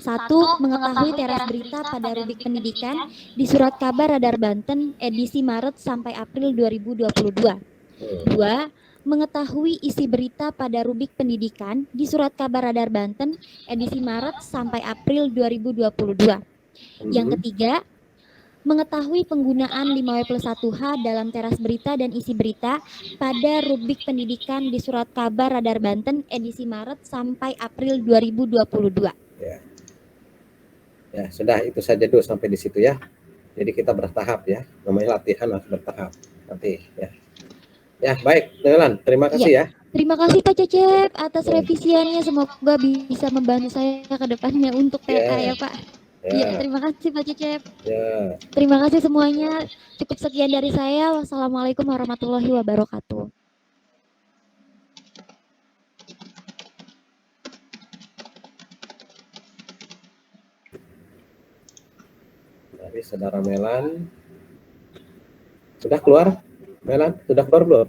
1. Mengetahui teras berita pada rubrik pendidikan di Surat Kabar Radar Banten edisi Maret sampai April 2022. 2. Mengetahui isi berita pada rubrik pendidikan di Surat Kabar Radar Banten edisi Maret sampai April 2022. Yang ketiga, mengetahui penggunaan 5W+1H dalam teras berita dan isi berita pada rubrik pendidikan di Surat Kabar Radar Banten edisi Maret sampai April 2022. Ya, sudah itu saja dulu sampai di situ ya. Jadi kita bertahap ya. Namanya latihan harus bertahap. Nanti ya. Ya, baik, Nelan, terima kasih ya. Terima kasih Pak Cecep atas revisiannya. Semoga bisa membantu saya ke depannya untuk TA ya Pak. Iya, terima kasih Pak Cecep. Terima kasih semuanya. Cukup sekian dari saya. Wassalamualaikum warahmatullahi wabarakatuh. Mari saudara Melan. Sudah keluar? Melan, sudah keluar belum?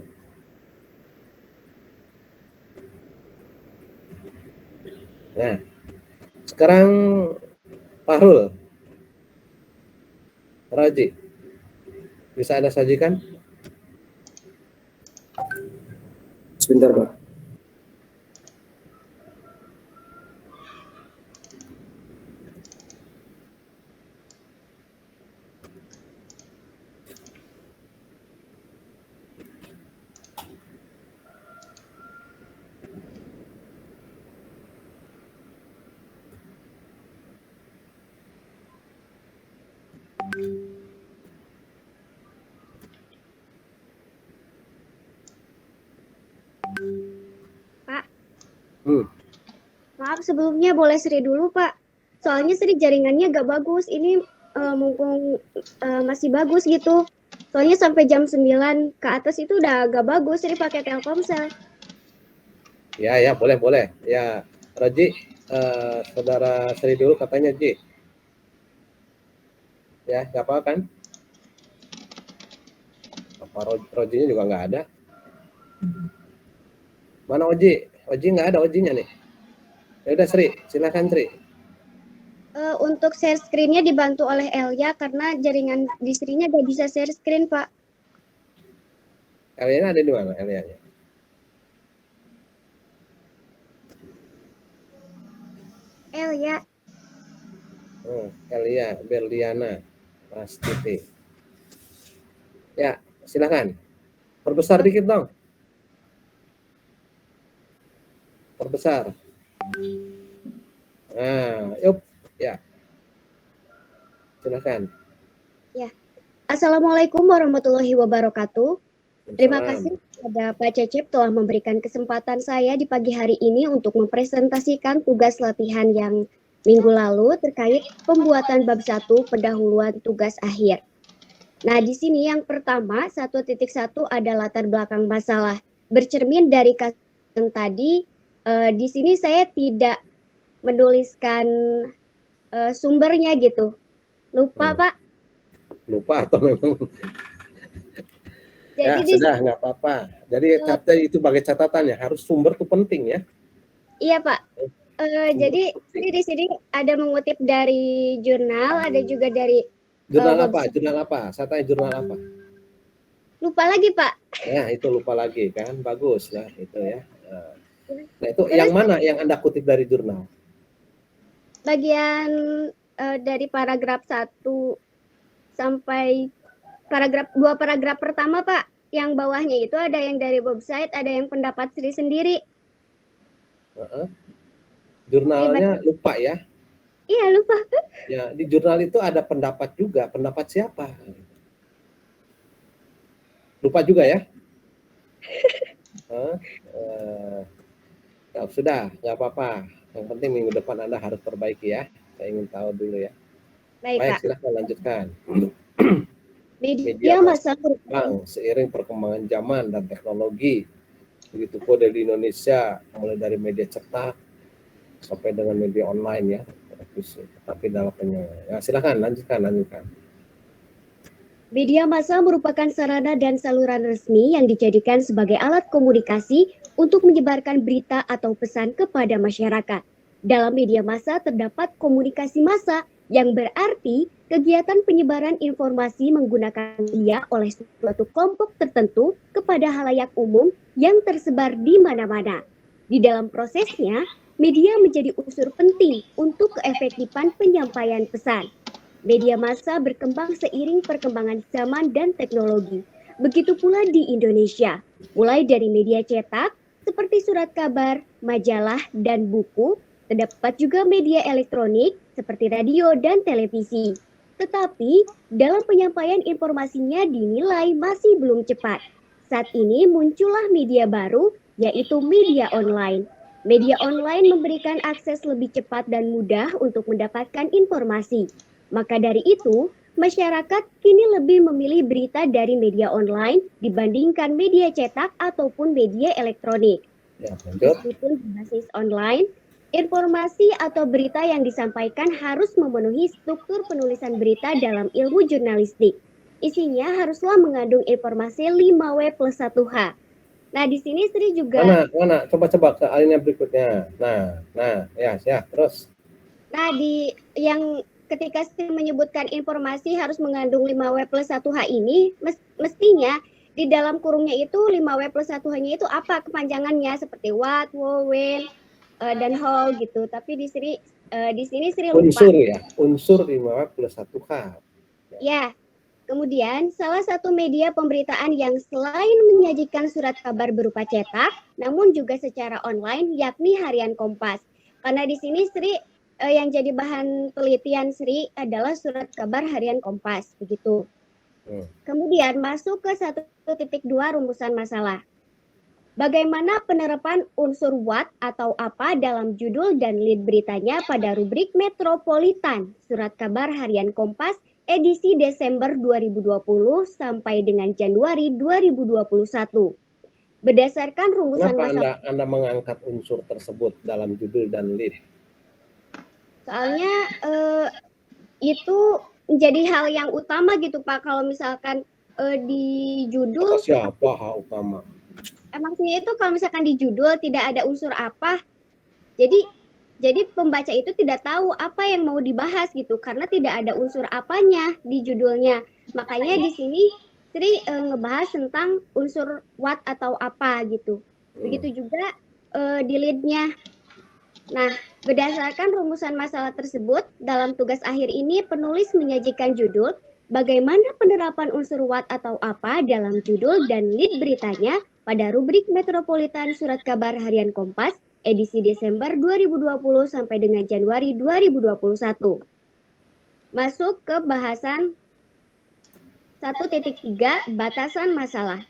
Nah, sekarang Fahrul, Raji, bisa Anda sajikan? Sebentar, Pak. Pak, maaf sebelumnya boleh Sri dulu Pak. Soalnya Sri jaringannya gak bagus. Ini mumpung masih bagus gitu. Soalnya sampai jam 9 ke atas itu udah gak bagus. Sri pakai Telkomsel. Ya, boleh. Ya, Raji, saudara Sri dulu katanya Ji. Ya, gak apa kan? Apa Rojinya juga nggak ada? Mana Oji? Oji nggak ada Ojinya nih. Ya udah Sri, silakan Sri. Untuk share screen-nya dibantu oleh Elia karena jaringan di Sri-nya gak bisa share screen Pak. Elia ada di mana Elia-nya? Elia. Elia, Berliana, Mas Titi. Ya, silakan. Perbesar dikit dong. Perbesar. Nah, yuk. Ya. Silakan. Ya. Assalamualaikum warahmatullahi wabarakatuh. Terima kasih kepada Pak Cecep telah memberikan kesempatan saya di pagi hari ini untuk mempresentasikan tugas latihan yang minggu lalu terkait pembuatan bab 1 pendahuluan tugas akhir. Nah, di sini yang pertama 1.1 ada latar belakang masalah. Bercermin dari kasus yang tadi, di sini saya tidak menuliskan sumbernya gitu. Lupa, Pak. Lupa atau memang? Jadi ya, sudah nggak apa-apa. Jadi kata itu sebagai catatan ya, harus sumber itu penting ya. Iya, Pak. Jadi di sini ada mengutip dari jurnal, ada juga dari jurnal apa? Jurnal apa? Saya tanya jurnal apa? Lupa lagi, Pak. Ya, itu lupa lagi kan. Bagus ya, itu ya. Nah, itu terus, yang mana yang Anda kutip dari jurnal? Bagian dari paragraf 1 sampai dua paragraf pertama, Pak. Yang bawahnya itu ada yang dari website, ada yang pendapat Sri sendiri. Jurnalnya lupa ya? Iya, lupa. Ya, di jurnal itu ada pendapat juga. Pendapat siapa? Lupa juga ya? Ya, sudah, nggak apa-apa. Yang penting minggu depan Anda harus perbaiki ya. Saya ingin tahu dulu ya. Baik, silahkan lanjutkan. Media massa berkembang seiring perkembangan zaman dan teknologi. Begitu pun di Indonesia, mulai dari media cetak sampai dengan media online ya. Tapi dalam ya, silahkan lanjutkan. Media massa merupakan sarana dan saluran resmi yang dijadikan sebagai alat komunikasi untuk menyebarkan berita atau pesan kepada masyarakat. Dalam media massa terdapat komunikasi massa, yang berarti kegiatan penyebaran informasi menggunakan media oleh suatu kelompok tertentu kepada halayak umum yang tersebar di mana-mana. Di dalam prosesnya, media menjadi unsur penting untuk keefektifan penyampaian pesan. Media massa berkembang seiring perkembangan zaman dan teknologi. Begitu pula di Indonesia, mulai dari media cetak seperti surat kabar, majalah, dan buku. Terdapat juga media elektronik seperti radio dan televisi. Tetapi dalam penyampaian informasinya dinilai masih belum cepat. Saat ini muncullah media baru, yaitu media online. Media online memberikan akses lebih cepat dan mudah untuk mendapatkan informasi. Maka dari itu, masyarakat kini lebih memilih berita dari media online dibandingkan media cetak ataupun media elektronik. Ya, lanjut. Meskipun berbasis online, informasi atau berita yang disampaikan harus memenuhi struktur penulisan berita dalam ilmu jurnalistik. Isinya haruslah mengandung informasi 5W plus 1H. Nah, di sini Sri juga... Mana? Coba ke alinea berikutnya. Ya, terus. Nah, yang ketika Sri menyebutkan informasi harus mengandung 5W plus 1H ini, mestinya di dalam kurungnya itu 5W plus 1H-nya itu apa kepanjangannya, seperti what, when, dan how gitu. Tapi di sini Sri lupa. Unsur 5W plus 1H. Ya. Kemudian salah satu media pemberitaan yang selain menyajikan surat kabar berupa cetak, namun juga secara online, yakni Harian Kompas. Karena di sini Sri yang jadi bahan penelitian Sri adalah surat kabar Harian Kompas, begitu. Kemudian masuk ke 1.2 rumusan masalah. Bagaimana penerapan unsur what atau apa dalam judul dan lead beritanya pada rubrik Metropolitan Surat Kabar Harian Kompas edisi Desember 2020 sampai dengan Januari 2021. Berdasarkan rumusan masalah... Kenapa Anda mengangkat unsur tersebut dalam judul dan lead? Soalnya itu menjadi hal yang utama gitu Pak, kalau misalkan di judul... Siapa hal utama? Maksudnya itu kalau misalkan di judul tidak ada unsur apa, jadi pembaca itu tidak tahu apa yang mau dibahas gitu, karena tidak ada unsur apanya di judulnya. Makanya di sini Sri ngebahas tentang unsur what atau apa gitu. Begitu juga di lead-nya. Nah, berdasarkan rumusan masalah tersebut, dalam tugas akhir ini penulis menyajikan judul bagaimana penerapan unsur what atau apa dalam judul dan lead beritanya pada rubrik Metropolitan Surat Kabar Harian Kompas edisi Desember 2020 sampai dengan Januari 2021. Masuk ke bahasan 1.3 batasan masalah.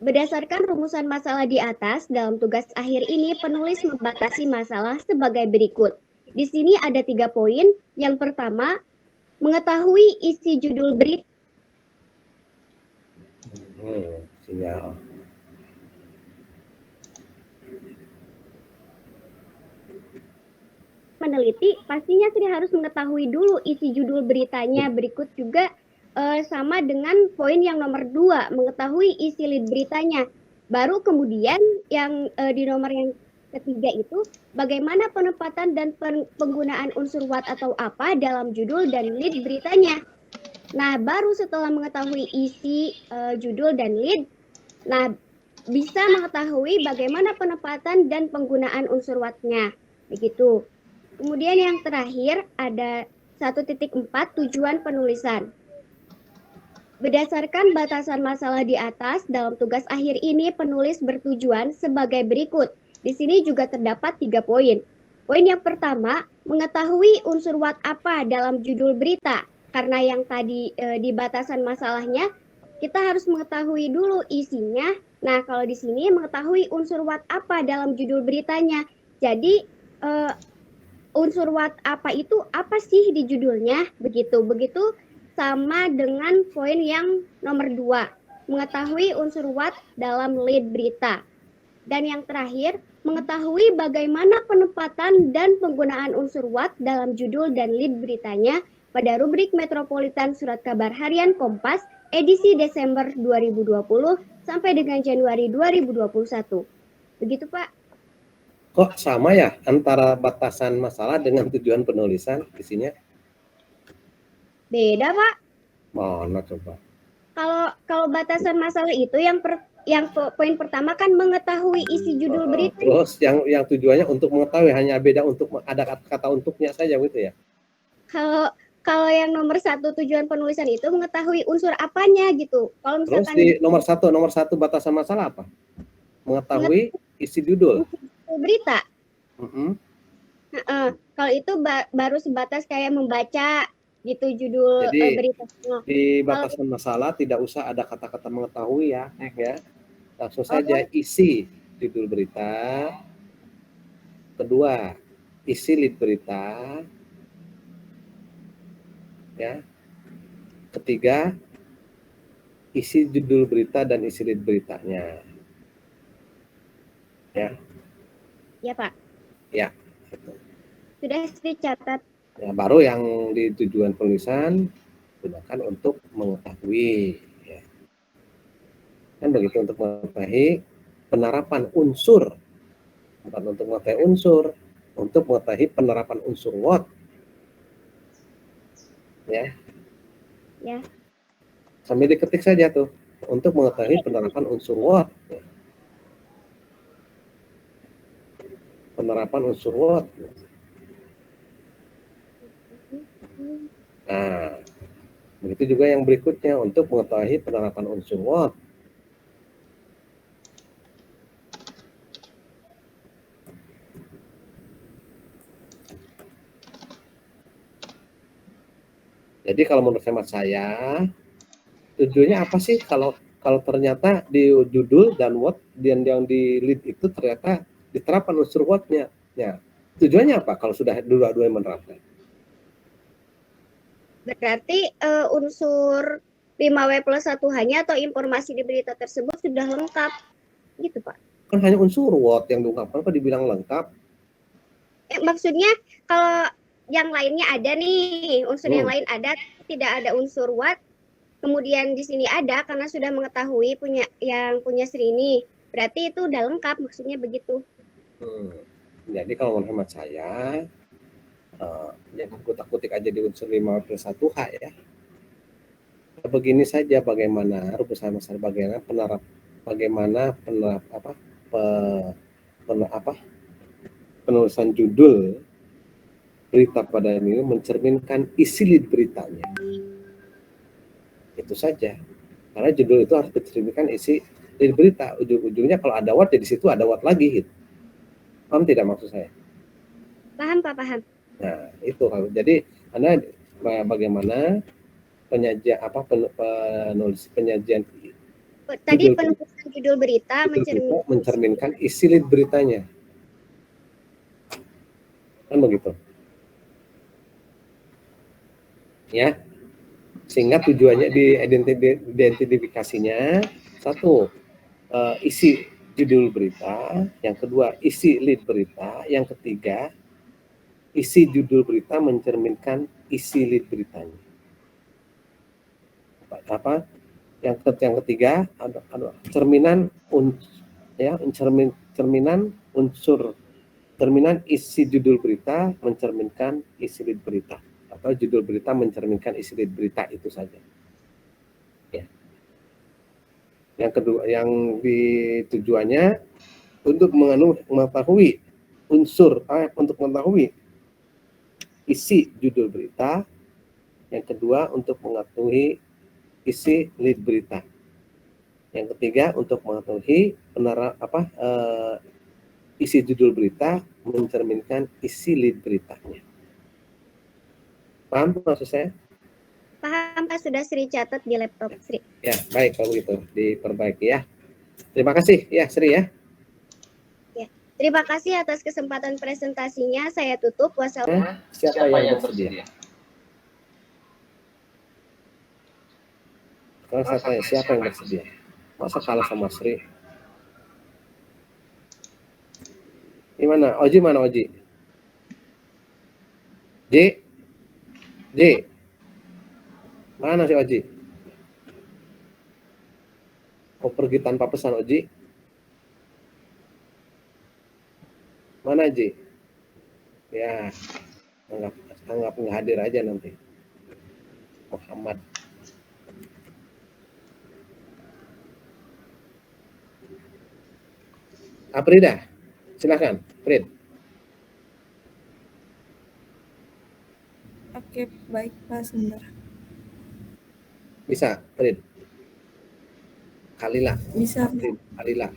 Berdasarkan rumusan masalah di atas, dalam tugas akhir ini penulis membatasi masalah sebagai berikut. Di sini ada 3 poin. Yang pertama, mengetahui isi judul berita. Sinyal. Meneliti, pastinya Sri harus mengetahui dulu isi judul beritanya. Berikut juga sama dengan poin yang nomor 2, mengetahui isi lead beritanya. Baru kemudian yang di nomor yang ketiga itu, bagaimana penempatan dan penggunaan unsur what atau apa dalam judul dan lead beritanya. Nah, baru setelah mengetahui isi judul dan lead, nah bisa mengetahui bagaimana penempatan dan penggunaan unsur what-nya. Begitu. Kemudian yang terakhir ada 1.4 tujuan penulisan. Berdasarkan batasan masalah di atas, dalam tugas akhir ini penulis bertujuan sebagai berikut. Di sini juga terdapat 3 poin. Poin yang pertama, mengetahui unsur what apa dalam judul berita. Karena yang tadi di batasan masalahnya, kita harus mengetahui dulu isinya. Nah, kalau di sini mengetahui unsur what apa dalam judul beritanya. Jadi, unsur what apa itu apa sih di judulnya? Begitu sama dengan poin yang nomor 2, mengetahui unsur what dalam lead berita. Dan yang terakhir, mengetahui bagaimana penempatan dan penggunaan unsur what dalam judul dan lead beritanya pada rubrik Metropolitan Surat Kabar Harian Kompas edisi Desember 2020 sampai dengan Januari 2021. Begitu Pak. Kok sama ya antara batasan masalah dengan tujuan penulisan isinya? Beda, Pak. Mana coba? Kalau batasan masalah itu yang poin pertama kan mengetahui isi judul berita. Terus yang tujuannya untuk mengetahui, hanya beda untuk ada kata untuknya saja gitu ya? Kalau yang nomor 1 tujuan penulisan itu mengetahui unsur apanya gitu. Kalau Terus misalkan di nomor satu batasan masalah apa? Mengetahui isi judul. Berita. Mm-hmm. Kalau itu baru sebatas kayak membaca gitu judul berita. Di batasan masalah tidak usah ada kata-kata mengetahui ya. Langsung saja isi judul berita. Kedua, isi lead berita. Ya. Ketiga, isi judul berita dan isi lead beritanya. Ya. Ya, Pak. Ya. Sudah dicatat. Ya, baru yang di tujuan penulisan gunakan untuk mengetahui. Ya. Kan begitu, untuk mengetahui penerapan unsur. Bukan untuk mengetahui unsur, untuk mengetahui penerapan unsur what. Ya. Ya. Sambil diketik saja tuh, untuk mengetahui penerapan unsur what. Ya. Penerapan unsur what. Nah, begitu juga yang berikutnya, untuk mengetahui penerapan unsur what. Jadi kalau menurut hemat saya, tujuannya apa sih kalau ternyata di judul dan what dan yang di lead itu ternyata diterapkan unsur what-nya. Ya, tujuannya apa kalau sudah dua-duanya menerapkan? Berarti unsur 5W+1 hanya atau informasi di berita tersebut sudah lengkap, gitu Pak? Kan hanya unsur what yang diungkapkan, kok dibilang lengkap? Maksudnya kalau yang lainnya ada nih, unsur yang lain ada, tidak ada unsur what, kemudian di sini ada karena sudah mengetahui yang punya Sri ini, berarti itu udah lengkap, maksudnya begitu. Jadi kalau menurut hemat saya, jangan kutak-kutik aja di unsur 5+1H ya. Begini saja, bagaimana rumusan masalah, penulisan judul berita pada ini mencerminkan isi lead beritanya. Itu saja. Karena judul itu harus mencerminkan isi lead berita. Ujung-ujungnya kalau ada what, ya di situ ada what lagi gitu. Paham tidak maksud saya? Paham, Pak, paham. Nah, itu. Jadi Anda bagaimana penyajian penyajian tadi penulisan judul berita mencerminkan isi lead beritanya. Kan begitu. Ya. Sehingga tujuannya di identifikasinya, satu, isi judul berita, yang kedua isi lead berita, yang ketiga isi judul berita mencerminkan isi lead beritanya. Yang ketiga ada cerminan isi judul berita mencerminkan isi lead berita, atau judul berita mencerminkan isi lead berita, itu saja. Ya. Yang kedua, yang tujuannya untuk mengetahui unsur, untuk mengetahui isi judul berita. Yang kedua, untuk mengetahui isi lead berita. Yang ketiga, untuk mengetahui isi judul berita mencerminkan isi lead beritanya. Paham maksud saya? Paham, Pak, sudah Sri catat di laptop Sri. Ya, baik, kalau begitu diperbaiki ya. Terima kasih ya Sri ya. Terima kasih atas kesempatan presentasinya. Saya tutup. Wassalamualaikum. Siapa yang bersedia? Kalau saya tanya, siapa yang bersedia? Masa kalah sama Sri? Gimana? Oji mana Oji? J? Mana si Oji? Kok pergi tanpa pesan Oji? Mana Ji? Ya, anggap nggak hadir aja nanti. Muhammad. Aprida, silakan, Prid. Oke, baik Pak, sebentar. Bisa, Prid. Kalila. Bisa, Prid, Kalila.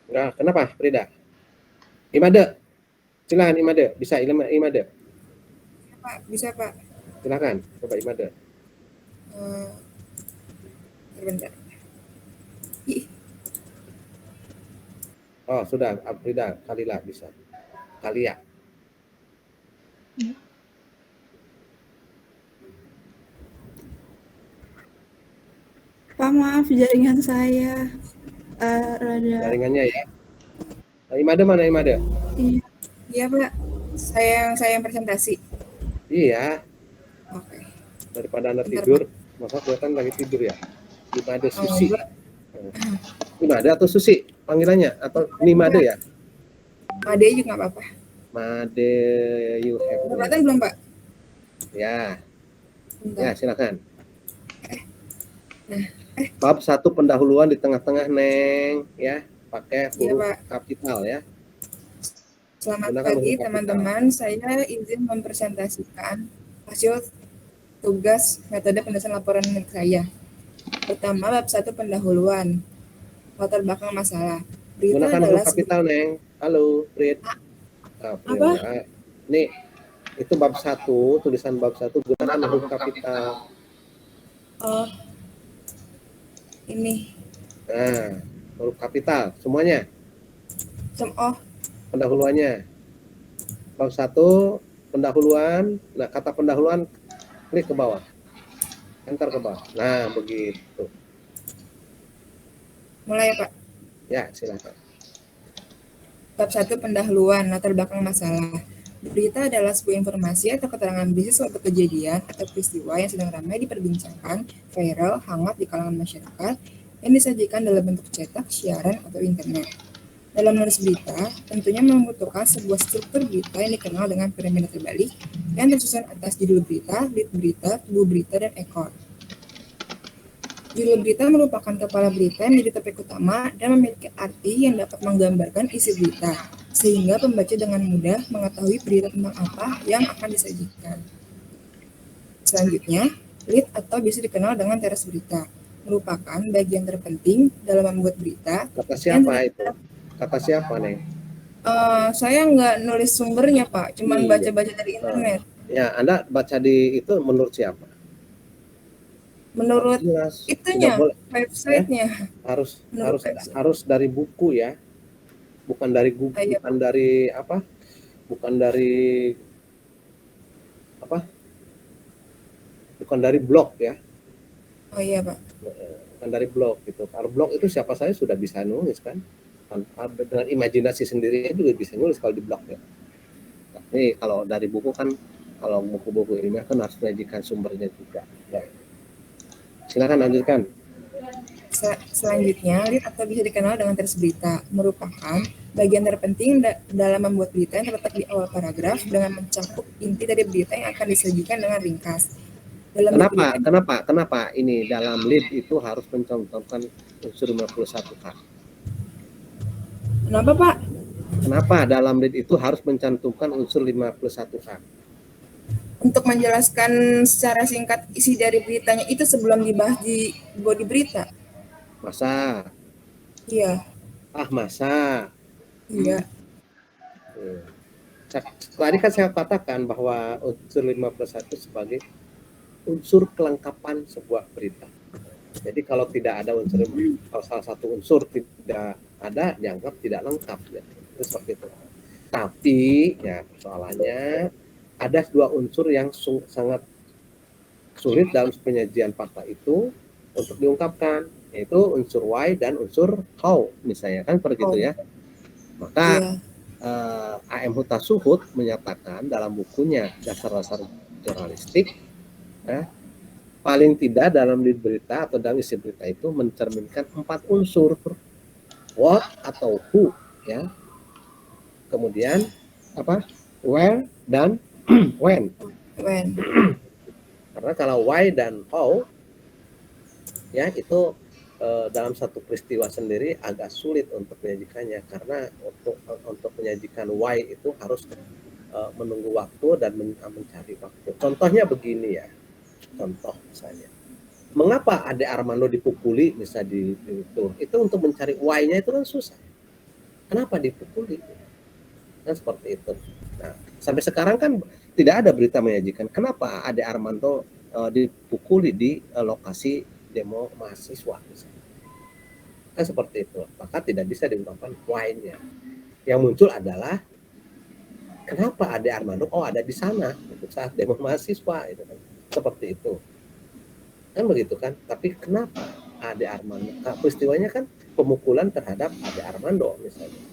Nah, kenapa, Frida? Imade, silakan Imade. Bisa Imade. Pak. Bisa Pak. Silakan, coba Imade. Sebentar. Oh, sudah, Frida, Kalila bisa. Kalia. Pak, maaf jaringan saya rada. Jaringannya ya. Nah, Imade mana Imade? Iya, iya Pak. Saya yang presentasi. Iya. Oke. Daripada Anda Bentar, tidur, masa kelihatan lagi tidur ya. Imade Susi. enggak. Imade atau Susi panggilannya atau Nimade ya? Made juga nggak apa-apa. Made you have. Kelihatan belum Pak? Ya. Bentar. Ya, silakan. Nah, Bab 1 pendahuluan di tengah-tengah, Neng, ya. Pakai huruf Pak. kapital ya. Selamat Gunakan pagi huruf kapital. teman-teman. Saya izin mempresentasikan hasil tugas metode penulisan laporan saya. Pertama, bab 1 pendahuluan. Latar belakang masalah. Berita Gunakan adalah huruf kapital, Neng. Halo, Prit. Apa? Nih, itu bab 1, tulisan bab 1 gunakan huruf kapital. Oh, ini. Nah, huruf kapital semuanya. Oh, Pendahuluannya. Bab 1 pendahuluan. Nah, kata pendahuluan klik ke bawah. Enter ke bawah. Nah, begitu. mulai ya Pak. Ya, silakan. Bab 1 pendahuluan, latar belakang masalah. Berita adalah sebuah informasi atau keterangan bisnis suatu kejadian atau peristiwa yang sedang ramai diperbincangkan, viral, hangat di kalangan masyarakat, yang disajikan dalam bentuk cetak, siaran, atau internet. Dalam menulis berita, tentunya membutuhkan sebuah struktur berita yang dikenal dengan piramida terbalik, yang tersusun atas judul berita, lead berita, tubuh berita, dan ekor. Judul berita merupakan kepala berita yang menjadi topik utama dan memiliki arti yang dapat menggambarkan isi berita, sehingga pembaca dengan mudah mengetahui berita tentang apa yang akan disajikan. Selanjutnya, lead atau biasa dikenal dengan teras berita, merupakan bagian terpenting dalam membuat berita. Kata siapa itu? Kata siapa, Neng? Saya nggak nulis sumbernya, Pak, cuma Iya. baca-baca dari internet. Ya, Anda baca di itu menurut siapa? Menurut Jelas. itunya, Tidak boleh. website-nya. Harus dari buku ya. Bukan dari Google, Iya. bukan dari apa? Bukan dari apa? Bukan dari blog ya. Oh iya, Pak. Bukan dari blog gitu. Kalau blog itu siapa saya sudah bisa nulis kan. Dengan imajinasi sendiri juga bisa nulis kalau di blog ya. Tapi kalau dari buku kan, kalau buku-buku ilmiah kan harus menyajikan sumbernya juga. Ya. Silakan lanjutkan. Selanjutnya, lead atau bisa dikenal dengan teras berita, merupakan bagian terpenting dalam membuat berita yang terletak di awal paragraf dengan mencakup inti dari berita yang akan disajikan dengan ringkas. Kenapa ini dalam lead itu harus mencontohkan unsur 51K? Kenapa, Pak? Kenapa dalam lead itu harus mencantumkan unsur 51K? Untuk menjelaskan secara singkat isi dari beritanya itu sebelum dibahas di body berita. Masa Iya. Masa. Iya. Tadi kan saya katakan bahwa unsur 5+1 sebagai unsur kelengkapan sebuah berita. Jadi kalau tidak ada unsur, kalau salah satu unsur tidak ada, dianggap tidak lengkap. Ya. Itu seperti itu. Tapi ya persoalannya ada dua unsur yang sangat sulit dalam penyajian fakta itu untuk diungkapkan, yaitu unsur why dan unsur how, misalnya kan seperti itu ya. Maka A.M. Hutasuhut menyatakan dalam bukunya Dasar-Dasar Jurnalistik, paling tidak dalam lead berita atau dalam isi berita itu mencerminkan 4 unsur, what atau who, ya, kemudian apa, where dan when. Karena kalau why dan how, ya itu dalam satu peristiwa sendiri agak sulit untuk menyajikannya, karena untuk menyajikan why itu harus menunggu waktu dan mencari waktu. Contohnya begini ya, contoh misalnya, mengapa Ade Armando dipukuli misalnya itu untuk mencari why-nya itu kan susah. Kenapa dipukuli? Kan seperti itu. Nah, sampai sekarang kan tidak ada berita menyajikan kenapa Ade Armando dipukuli di lokasi demo mahasiswa misalnya. Kan seperti itu. Maka tidak bisa diungkapkan why-nya. Yang muncul adalah kenapa Ade Armando ada di sana untuk saat demo mahasiswa itu kan. Seperti itu. Kan begitu kan? Tapi kenapa Ade Armando? Peristiwanya kan pemukulan terhadap Ade Armando misalnya.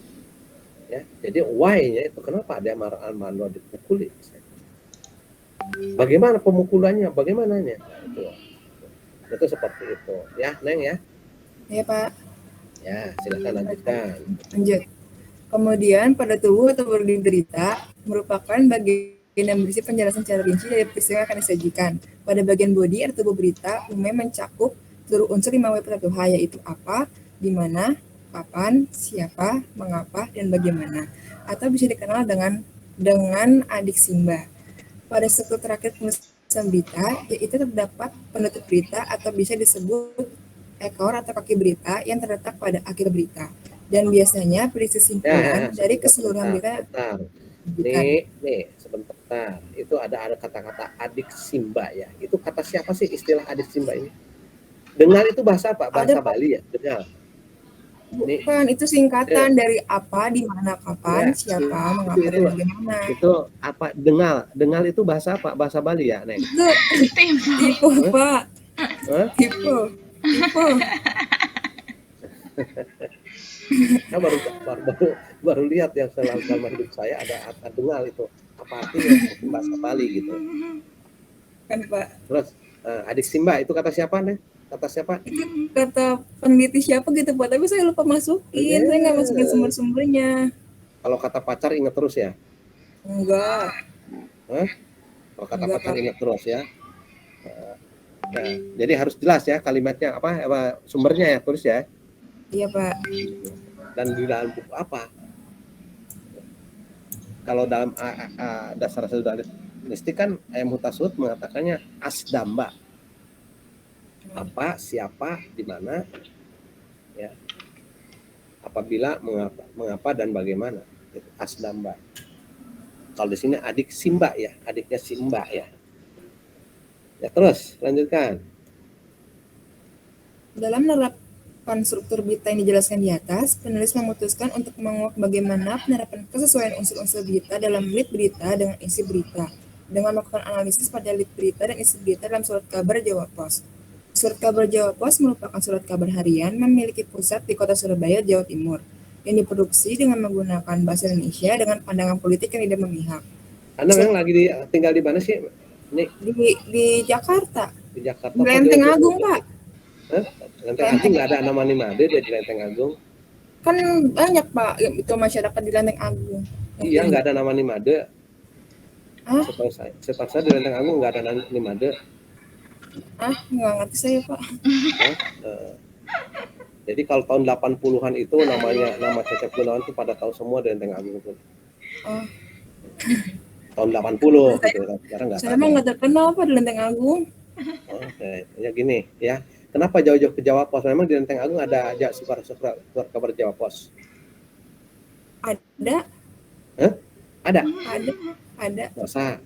Ya, jadi why-nya itu kenapa Ade Armando dipukuli misalnya. Bagaimana pemukulannya? Bagaimananya? Itu seperti itu. Ya, Neng ya. Iya, Pak. Ya, silakan lanjutkan. Lanjut. Kemudian pada tubuh atau body berita merupakan bagian yang berisi penjelasan secara rinci dari peristiwa yang akan disajikan. Pada bagian body atau tubuh berita umumnya mencakup seluruh unsur 5W+1H, yaitu apa, di mana, kapan, siapa, mengapa, dan bagaimana. Atau bisa dikenal dengan adik Simba. Pada struktur terakhir penulisan berita, yaitu terdapat penutup berita atau bisa disebut ekor atau kaki berita yang terletak pada akhir berita. Dan biasanya berisi simpulan dari keseluruhan berita. Nih, sebentar. Itu ada kata-kata adik Simba ya. Itu kata siapa sih istilah adik Simba ini? Dengar itu bahasa apa? Bahasa Bali ya? Dengar. Bukan, itu singkatan dari apa, di mana, kapan, siapa, mengapa, dan bagaimana. Itu apa? Dengar itu bahasa apa? Bahasa Bali ya, Neng? Itu tipu, Pak. Tipu. Saya baru lihat yang selama hidup saya ada dengar itu apa artinya bahasa Bali gitu. Kan, Pak. Terus adik Simba itu kata siapa, Neng? Kata siapa? Itu kata peneliti siapa gitu, Pak, tapi saya lupa masukin. Saya nggak masukin sumber-sumbernya. Kalau kata pacar ingat terus ya? Enggak. Kalau kata pacar ingat terus ya? Nah, jadi harus jelas ya kalimatnya apa sumbernya ya, tulis ya. Iya, Pak. Dan di dalam buku apa? Kalau dalam Dasar-Dasar Jurnalistik kan A.M. Hutasuhut mengatakannya asdamba. Apa, siapa, di mana, ya, apabila, mengapa dan bagaimana. Itu asdamba. Kalau di sini adik Simba ya, adiknya Simba ya. Ya terus lanjutkan. Dalam penerapan struktur berita yang dijelaskan di atas, penulis memutuskan untuk menguak bagaimana penerapan kesesuaian unsur-unsur berita dalam lead berita dengan isi berita, dengan melakukan analisis pada lead berita dan isi berita dalam surat kabar Jawa Pos. Surat kabar Jawa Pos merupakan surat kabar harian memiliki pusat di Kota Surabaya, Jawa Timur, yang diproduksi dengan menggunakan bahasa Indonesia dengan pandangan politik yang tidak memihak. Anda memang lagi tinggal di mana sih? Nih. Di Jakarta. Di Jakarta. Di Lenteng Agung, Pak. Lenteng Agung nggak ada nama Nimade di Lenteng Agung. Kan banyak, Pak, itu masyarakat di Lenteng Agung. Iya, nggak ada nama Nimade. Setahu saya di Lenteng Agung nggak ada nama Nimade. Nggak ngerti saya, Pak. Jadi kalau tahun 80-an itu nama Cecep Gunawan itu pada tahu semua di Lenteng Agung itu. Tahun 80 gitu. Sekarang nggak tahu. Saya mah nggak terkenal, Pak, di Lenteng Agung. Oke, ya gini ya. Kenapa jauh-jauh ke Jawa Pos? Memang di Lenteng Agung ada surat kabar Jawa Pos? Ada. Hah? Ada? Ada. Masa?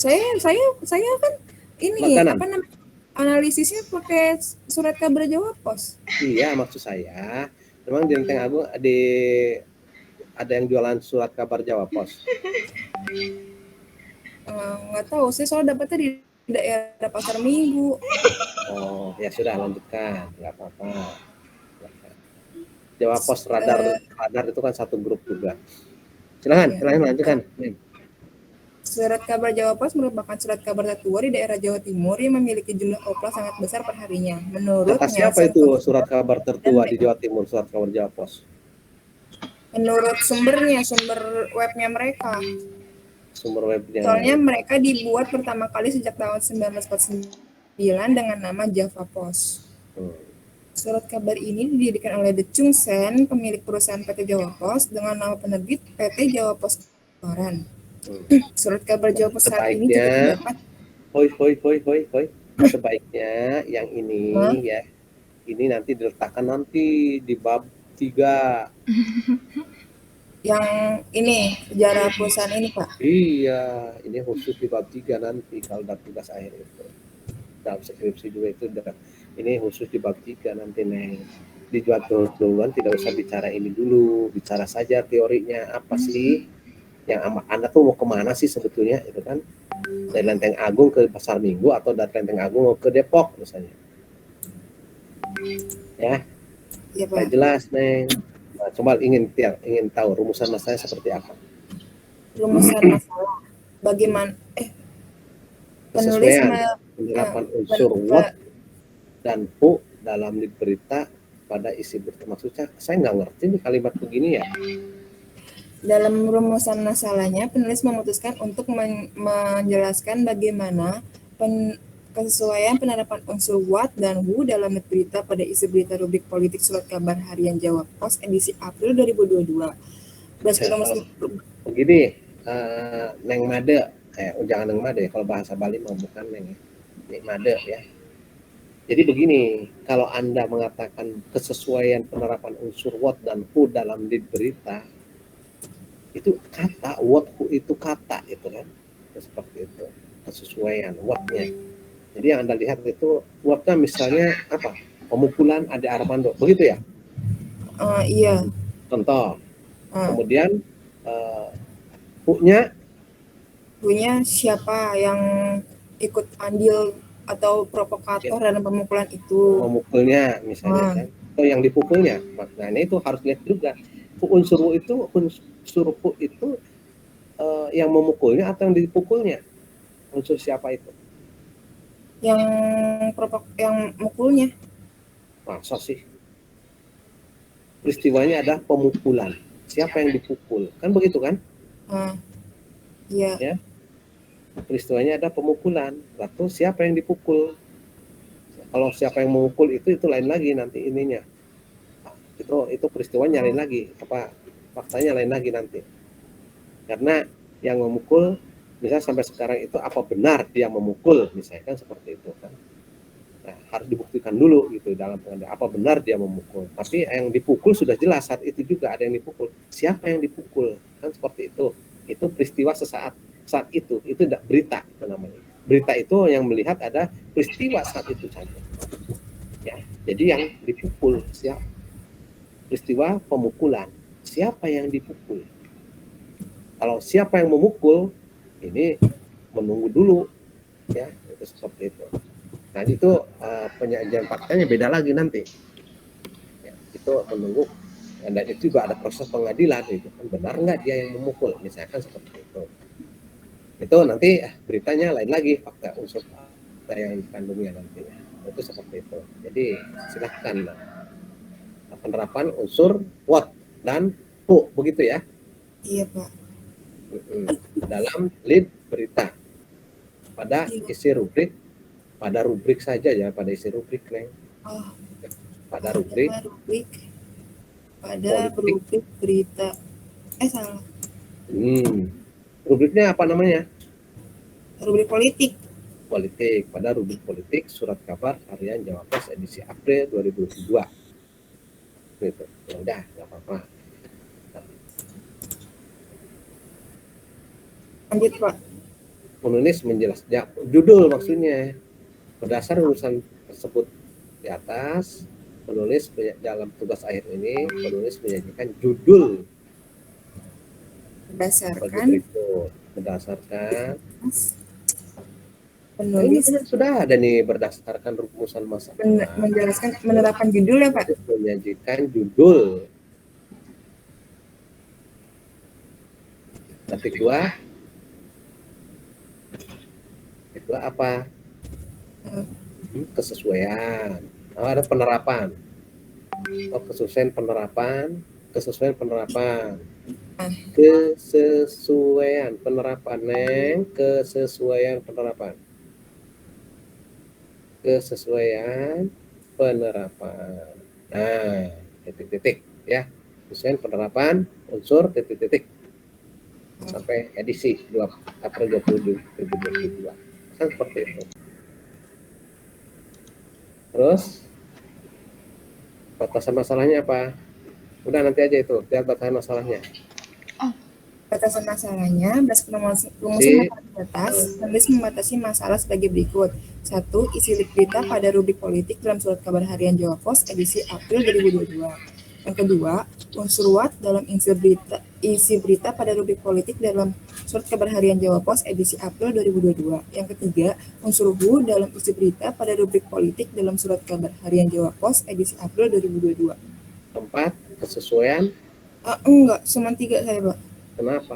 Saya kan ini Makanan? apa namanya? Analisisnya pakai surat kabar Jawa Pos. Iya, maksud saya memang di Lenteng Agung ada yang jualan surat kabar Jawa Pos. Nggak tahu, saya soal dapatnya di daerah Pasar Minggu. Oh, ya sudah, lanjutkan, nggak apa-apa. Jawa Pos radar itu kan satu grup juga. Silakan lanjutkan. Surat kabar Jawa Pos merupakan surat kabar tertua di daerah Jawa Timur yang memiliki jumlah kopla sangat besar perharinya. Menurutnya, Kata siapa itu surat kabar tertua di Jawa Timur, surat kabar Jawa Pos? Menurut sumber webnya mereka. Sumber webnya. Soalnya mereka dibuat pertama kali sejak tahun 1949 dengan nama Java Pos. Surat kabar ini didirikan oleh De Chung Sen, pemilik perusahaan PT Jawa Pos, dengan nama penerbit PT Jawa Pos Koran. Surat kabar Jawa Pos saat ini juga terdapat. Hoi. Sebaiknya yang ini ya, ini nanti diletakkan nanti di bab 3. Yang ini sejarah perusahaan ini, Pak. Iya, ini khusus di bab 3 nanti kalau dalam tugas akhir itu. Dalam skripsi juga itu ini khusus di bab 3 nanti, Neng. Dijual duluan, tidak usah bicara ini dulu, bicara saja teorinya apa sih yang Anda tuh mau kemana sih sebetulnya, itu kan dari Lenteng Agung ke Pasar Minggu atau dari Lenteng Agung ke Depok misalnya, ya, Pak. Jelas, Neng. Nah, coba ingin tahu rumusan masalahnya seperti apa. Rumusan masalah bagaimana penulis penerapan unsur what dan who dalam lead berita pada isi berita. Maksudnya saya nggak ngerti nih kalimat begini ya. Dalam rumusan masalahnya, penulis memutuskan untuk menjelaskan bagaimana kesesuaian penerapan unsur what dan who dalam lead berita pada isi berita rubrik politik surat kabar harian Jawa Pos edisi April 2022. Begini, Neng Made, jangan Neng Made, kalau bahasa Bali mah bukan Neng, Neng Made ya. Jadi begini, kalau Anda mengatakan kesesuaian penerapan unsur what dan who dalam lead berita, itu kata, what, who itu kata, itu kan, seperti itu, kesesuaian what-nya. Jadi yang Anda lihat itu what-nya misalnya apa? Pemukulan Ade Armando, begitu ya? Iya. Contoh. Kemudian who-nya siapa yang ikut andil atau provokator dalam pemukulan itu? Pemukulnya misalnya kan, atau yang dipukulnya. Maknanya itu harus lihat juga. Unsur itu yang memukulnya atau yang dipukulnya? Unsur siapa itu? Yang mukulnya. Masa sih? Peristiwanya ada pemukulan. Siapa yang dipukul? Kan begitu kan? Iya. Ya? Peristiwanya ada pemukulan. Lalu siapa yang dipukul? Kalau siapa yang memukul itu lain lagi nanti ininya. Itu peristiwanya lain lagi. Faktanya lain lagi nanti. Karena yang memukul, misalnya sampai sekarang itu apa benar dia memukul, misalnya kan seperti itu kan. Nah, harus dibuktikan dulu gitu dalam pengadilan apa benar dia memukul. Tapi yang dipukul sudah jelas saat itu juga ada yang dipukul. Siapa yang dipukul? Kan seperti itu. Itu peristiwa saat itu tidak berita itu namanya. Berita itu yang melihat ada peristiwa saat itu saja. Ya, jadi yang dipukul siapa? Peristiwa pemukulan. Siapa yang dipukul? Kalau siapa yang memukul, ini menunggu dulu, ya, itu seperti itu. Nah itu penyajian faktanya beda lagi nanti. Ya, itu menunggu, dan itu juga ada proses pengadilan itu. Benar nggak dia yang memukul, misalkan seperti itu. Itu nanti beritanya lain lagi, fakta unsur yang dikandungnya nantinya. Itu seperti itu. Jadi silahkan penerapan unsur what dan who, begitu ya? Iya, Pak. Dalam lead berita pada isi rubrik, pada rubrik saja ya, pada isi rubrik, Neng. Pada rubrik berita. Salah. Rubriknya apa namanya? Rubrik politik. politik pada rubrik politik surat kabar harian Jawa Pos edisi April 2022. Gitu. Ya udah, nggak apa-apa. Lanjut, Pak. Penulis menjelaskan judul maksudnya berdasar rumusan tersebut di atas. Penulis dalam tugas akhir ini penulis menyajikan judul Berdasarkan berdasarkan penulis ini sudah ada nih berdasarkan rumusan masalah menjelaskan menerapan judul ya, Pak. menyajikan judul. Ketik dua apa? Kesesuaian. Oh, ada penerapan. Oh, kesesuaian penerapan. Kesesuaian penerapan. Kesesuaian penerapan, Neng. Kesesuaian penerapan. Kesesuaian penerapan. Nah, titik-titik ya. Kesesuaian penerapan unsur titik-titik sampai edisi 2 April 2022. Kan seperti itu. Terus batasan masalahnya apa? Udah nanti aja itu, lihat batasan masalahnya. Batasan masalahnya berdasarkan rumusan batas, penulis membatasi masalah sebagai berikut. 1. Isi berita pada rubrik politik dalam surat kabar harian Jawa Pos edisi April 2022. Yang kedua, unsur what dalam isi berita pada rubrik politik dalam surat kabar harian Jawa Pos edisi April 2022. Yang ketiga, unsur who dalam isi berita pada rubrik politik dalam surat kabar harian Jawa Pos edisi April 2022. 4. Kesesuaian. Enggak, cuma 3 saya, Pak. Kenapa?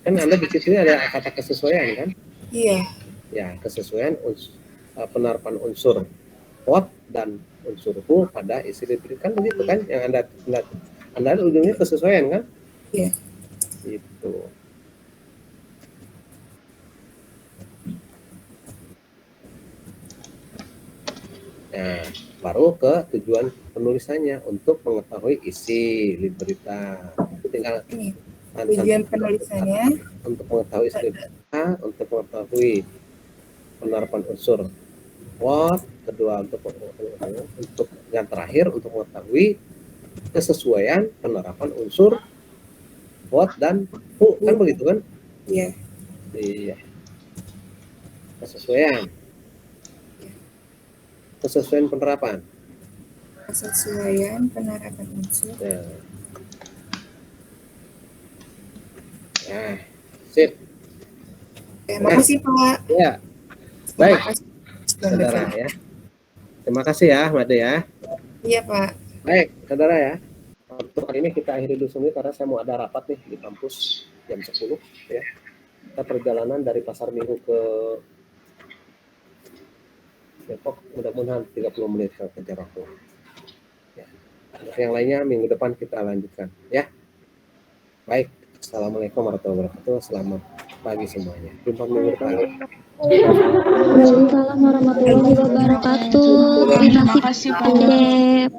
Kan Anda di sini ada kata kesesuaian kan? Iya. Ya, kesesuaian penerapan unsur what dan unsur who pada isi berita kan begitu kan? Yang Anda ujungnya kesesuaian kan? Iya. Itu. Nah, baru ke tujuan penulisannya untuk mengetahui isi berita. Tinggal tujuan penulisannya untuk mengetahui isi berita, untuk mengetahui penerapan unsur what, kedua untuk yang terakhir untuk mengetahui kesesuaian penerapan unsur what dan who kan begitu kan? Iya. Iya. Kesesuaian penerapan. Kesesuaian penerapan unsur. Nah, sip. Terima kasih, Pak. Ya. Baik. Saudara ya. Terima kasih ya, Made ya. Iya, Pak. Baik, saudara ya. Untuk hari ini kita akhiri dulu sini karena saya mau ada rapat nih di kampus jam 10 ya. Kita perjalanan dari Pasar Minggu ke Depok, mudah-mudahan 30 menit kalau kejar waktu. Ya. Yang lainnya minggu depan kita lanjutkan ya. Baik, assalamualaikum warahmatullahi wabarakatuh. Selamat pagi semuanya. Jumpa minggu depan. Waalaikumsalam warahmatullahi wabarakatuh. Terima kasih Pak Cep.